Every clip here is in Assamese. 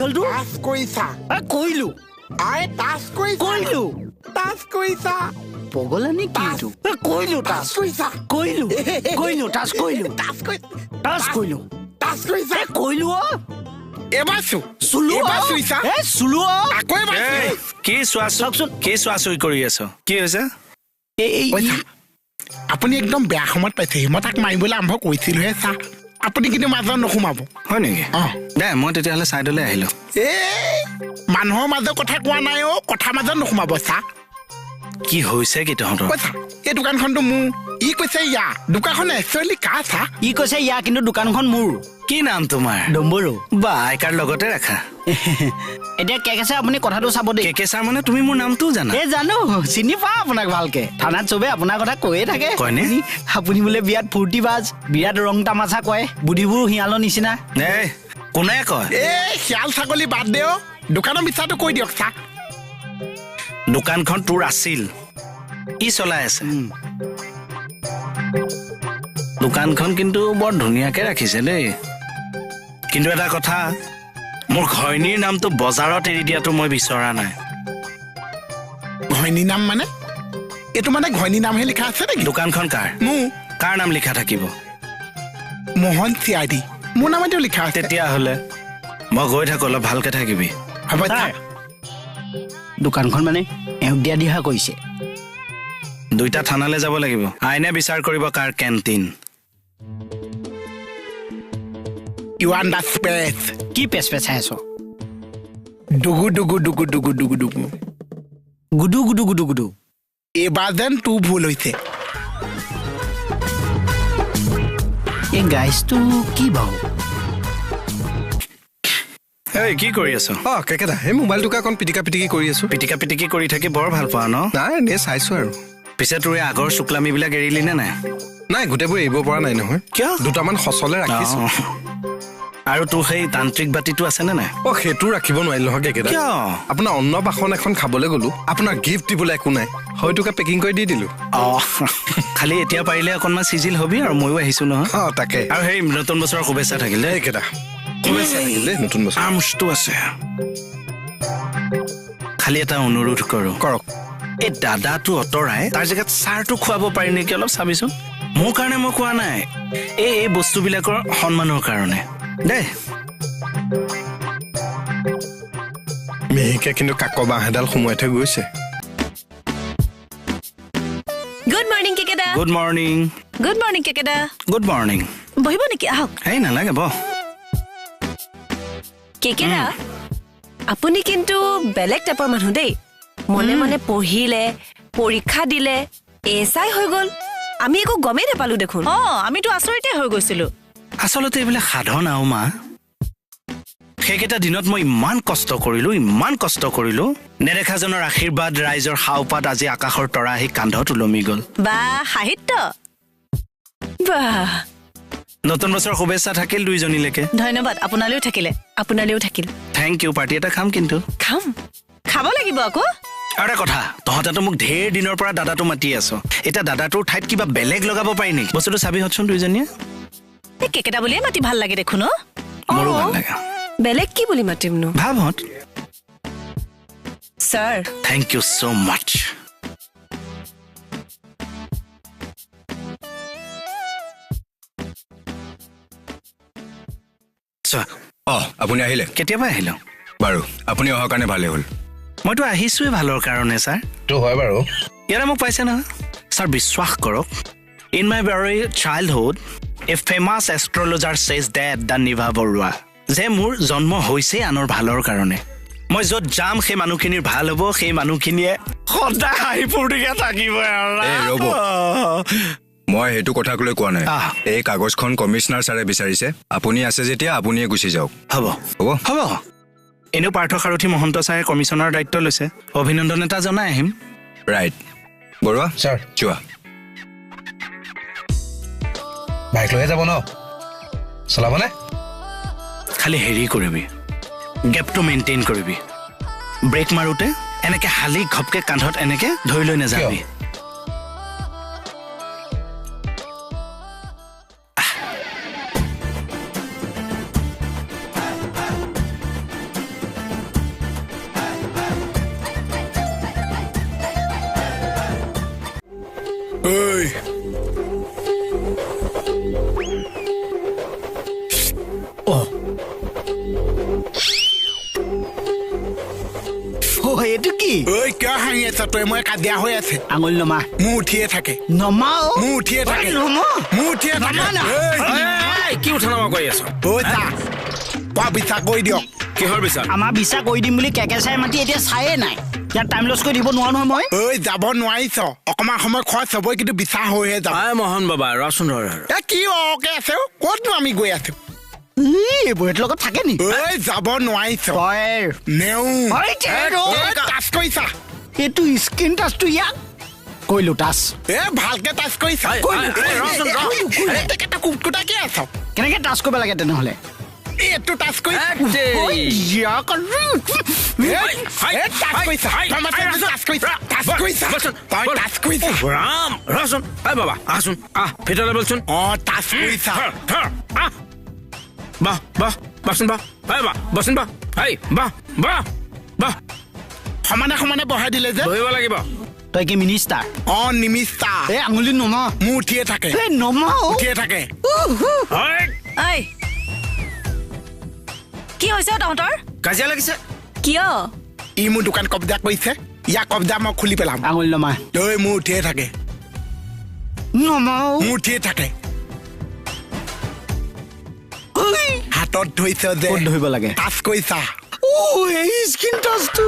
টাচ কৰিছা কইলো আই টাচ কৰিছা কইলো টাচ কৰিছা পগলানি কিটো কইলো টাচ কৰিছা কইলো কইলো টাচ কইলো টাচ কৰি টাচ কইলো টাচ কৰিছা কইলো এবাৰ সুলু এবাৰ চুইছা সুলু আকৌ এবাৰ কি চোৱাচোন কৰি আছ কি হৈছে আপুনি একদম বেয়া সময়ত পাইছেহি মই তাক মাৰিবলৈ আৰম্ভ কৰিছিলোহে চা আপুনি কিন্তু মাজত নোসোমাব হয় নেকি দে মই তেতিয়াহ'লে চাইডলৈ আহিলো মানুহৰ মাজত কথা কোৱা নাই অ কথা মাজত নোসোমাব চা কি হৈছে কি তহঁতৰ কৈছা এই দোকানখনটো মোৰ ই কৈছে ইয়া দোকানখন একচুৱেলি কাৰ চা ই কৈছে ইয়া কিন্তু দোকানখন মোৰ কি নাম তোমাৰ ডম্বৰু বা আইকাৰ লগতে ৰাখা এতিয়া কেকেছে আপুনি কথাটো চাব দেই কেকে ছাৰ মানে তুমি মোৰ নামটোও জানা জানো চিনি পাওঁ আপোনাক ভালকে থানাত চবে আপোনাৰ কথা কৈয়ে থাকে কয়নে আপুনি বোলে বিৰাট ফূৰ্তি বাজ বিৰাট ৰং তামাচা কয় বুদ্ধিবোৰ শিয়ালৰ নিচিনা কোনে কয় শিয়াল ছাগলী বাদ দে অ দোকানৰ মিছাটো কৈ দিয়ক চা দোকানখন তোৰ আছিল ই চলাই আছে দোকানখন কিন্তু বৰ ধুনীয়াকে ৰাখিছে দেই কিন্তু এটা কথা মোৰ ঘৈণীৰ নামটো বজাৰত এৰি দিয়াটো মই বিচৰা নাই ঘৈণী নাম মানে এইটো মানে ঘৈণী নামহে লিখা আছে নেকি দোকানখন কাৰ নাম লিখা থাকিব মোহন চিয়াদি মোৰ নামতো লিখা আছে তেতিয়াহ'লে মই গৈ থাকো অলপ ভালকে থাকিবি হ'ব দোকানখন মানে এওক দিয়া দিহা কৰিছে দুইটা থানালৈ যাব লাগিব আইনে বিচাৰ কৰিব কাৰ কেণ্টিন ইউ আণ্ডাৰ স্পেচ কি পেচ পেচাই আছ ডুগু ডুগু ডুগু ডুগু ডুগু ডুগু গুডু গুডু গুডু গুডু এইবাৰ যেন তোৰ ভুল হৈছে এই গাইজটো কি বাৰু এই কি কৰি আছ কেকেটা এই মোবাইলটোকে অকণ পিটিকা পিটিকি কৰি আছো পিটিকা পিটিকি কৰি থাকি বৰ ভাল পোৱা ন নাই নে চাইছো আৰু পিছে তোৰ আগৰ চুকলামিবিলাক এৰিলি নে নাই নাই গোটেইবোৰ এৰিব পৰা নাই নহয় কিয় দুটামান সচলে ৰাখিছো আৰু তোৰ সেই তান্ত্ৰিক বাতিটো আছে নে নাই সেইটো ৰাখিব নোৱাৰিলো নহয় কেকেটা কিয় আপোনাৰ অন্নপ্ৰাশন এখন খাবলৈ গলো আপোনাৰ গিফ্ট দিবলৈ একো নাই হয়তোকে পেকিং কৰি দি দিলো খালি এতিয়া পাৰিলে অকণমান চিজিল হবি আৰু ময়ো আহিছো নহয় তাকে আৰু সেই নতুন বছৰৰ শুভেচ্ছা থাকিল দেই কেকেটা নতুন বছৰ আৰ্মছটো আছে খালি এটা অনুৰোধ কৰো কৰক এই দাদাটো অঁতৰাই তাৰ জেগাত চাৰটো খুৱাব পাৰি নেকি অলপ চাবিচোন মোৰ কাৰণে মই কোৱা নাই এই বস্তুবিলাকৰ সন্মানৰ কাৰণে দেই মিহিকে কিন্তু কাক বাঁহ এডাল সোমোৱাই থৈ গৈছে গুড মৰ্নিং কেকেদা গুড মৰ্নিং গুড মৰ্নিং কেকেদা গুড মৰ্নিং বহিব নেকি আহক এই নালাগে বহ কেকেদা আপুনি কিন্তু বেলেগ টাইপৰ মানুহ দেই মনে মনে পঢ়িলে পৰীক্ষা দিলে এছাই হৈ গ'ল আমি একো গমেই নাপালো দেখোন আমিতো আচৰিতে হৈ গৈছিলো আচলতে এইবিলাক সাধন আৰু মা সেইকেইটা দিনত মই ইমান কষ্ট কৰিলো নেদেখাজনৰ আশীৰ্বাদ ৰাইজৰ হাওপাত আজি আকাশৰ তৰা আহি কান্ধত ওলমি গ'ল বা সাহিত্য বাহ নতুন বছৰ শুভেচ্ছা থাকিল দুইজনীলৈকে ধন্যবাদ আপোনালৈও থাকিল থেংক ইউ পাৰ্টি এটা খাম কিন্তু খাব লাগিব আকৌ আৰু এটা কথা তহঁতেতো মোক ঢেৰ দিনৰ পৰা দাদাটো মাতি আছ এতিয়া দাদাটোৰ ঠাইত কিবা বেলেগ লগাব পাৰি নেকি বস্তুটো চাবিহঁতচোন দুইজনীয়ে কেকেটা বুলিয়ে মাতি ভাল লাগে দেখোন মোৰো ভাল লাগে বেলেগ কি বুলি মাতিম নো ভাবহঁত ছাৰ থেংক ইউ ছ' মাছ আপুনি আহিলে কেতিয়াবা আহিলো বাৰু আপুনি অহাৰ কাৰণে ভালে হ'ল মইতো আহিছোৱে ভালৰ কাৰণে ছাৰ তো হয় বাৰু ইয়াৰে মোক পাইছে নহয় ছাৰ বিশ্বাস কৰক in my very childhood A famous astrologer চেজ ডেট দ্য নিভা বৰুৱা যে মোৰ জন্ম হৈছে আনৰ ভালৰ কাৰণে মই য'ত যাম সেই মানুহখিনিৰ ভাল হ'ব সেই মানুহখিনিয়ে সদায় হাঁহি ফূৰ্তিকে থাকিব মই সেইটো কথাক লৈ কোৱা নাই এই কাগজখন কমিশনাৰ ছাৰে বিচাৰিছে আপুনি আছে যেতিয়া আপুনিয়ে গুচি যাওক হ'ব এনেও পাৰ্থ সাৰথী মহন্ত ছাৰে কমিশ্যনৰ দায়িত্ব লৈছে অভিনন্দন এটা জনাই আহিম ৰাইট বৰুৱা ছাৰ যোৱা বাইক লৈহে যাব ন চলাবনে খালি হেৰি কৰিবি গেপটো মেইনটেইন কৰিবি ব্ৰেক মাৰোতে এনেকে হালি ঘপকে কান্ধত এনেকে ধৰি লৈ নাযাবি এইটো কি ঐ কিয় হাঁহি আছ তই মই কাজিয়া হৈ আছে আঙুলি নমা মোৰ উঠিয়ে থাকে নমাও মোৰ উঠিয়ে থাকে নমা মোৰ উঠিয়ে থাকে কি উঠা নমা কৰি আছ ঐ চা কোৱা বিচাৰ কৰি দিয়ক কিহৰ বিচাৰ আমাৰ বিশ্বাস কৰি দিম বুলি কেকেচাই মাতি এতিয়া চায়ে নাই ইয়াত টাইম লছ কৰি দিব নোৱাৰো নহয় মই ঐ যাব নোৱাৰিছ অকণমান সময় খৰচ হ'বই কিন্তু বিচাৰ হৈহে যাব মোহন বাবা ৰচোন এ কি অকে আছে ক'তনো আমি গৈ আছো এইবোৰ লগত থাকে নি ঐ যাব নোৱাৰিছ নেও টাচ কৰিছা এইটো স্ক্ৰীন টাচটো ইয়াক কৰিলো টাচ এ ভালকে টাচ কৰিছা কুটকুটা কি আছ কেনেকে টাচ কৰিব লাগে তেনেহ'লে এইটো টাচ কৰিছা ৰাম ৰচোন বাবা আহচোন আহ ভিতৰলৈ বলচোন অ টাচ কৰিছা বাহ বাহ বাচোন বাহ বাহ বচোন বাহ বাহ বাহ বাহ সমানে সমানে বহাই দিলে যে বহিব লাগিব তই কি মিনিষ্টাৰ অ নিমিষ্টা এই আঙুলি নমা মোৰ উঠিয়ে থাকে নমাও উঠিয়ে থাকে কি হৈছে তহঁতৰ কাজিয়া লাগিছে কিয় ই মোৰ দোকান কব্জা কৰিছে ইয়াক কব্জা মই খুলি পেলাম আঙুলি নমা ঐ মোৰ উঠিয়ে থাকে নমাও মোৰ উঠিয়ে থাকে হাতত ধৰিছ যে ক'ত ধৰিব লাগে টাচ কৰিছা এই স্ক্ৰীন টাচটো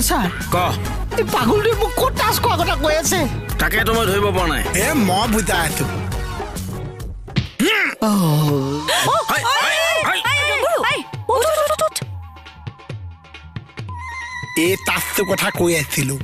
ছাৰ ক এই পাগলটোৱে মোক ক'ত টাচ কৰা কথা কৈ আছে তাকেতো মই ধৰিব পৰা নাই এ মই বুজাই আছো এই টাচটোৰ কথা কৈ আছিলো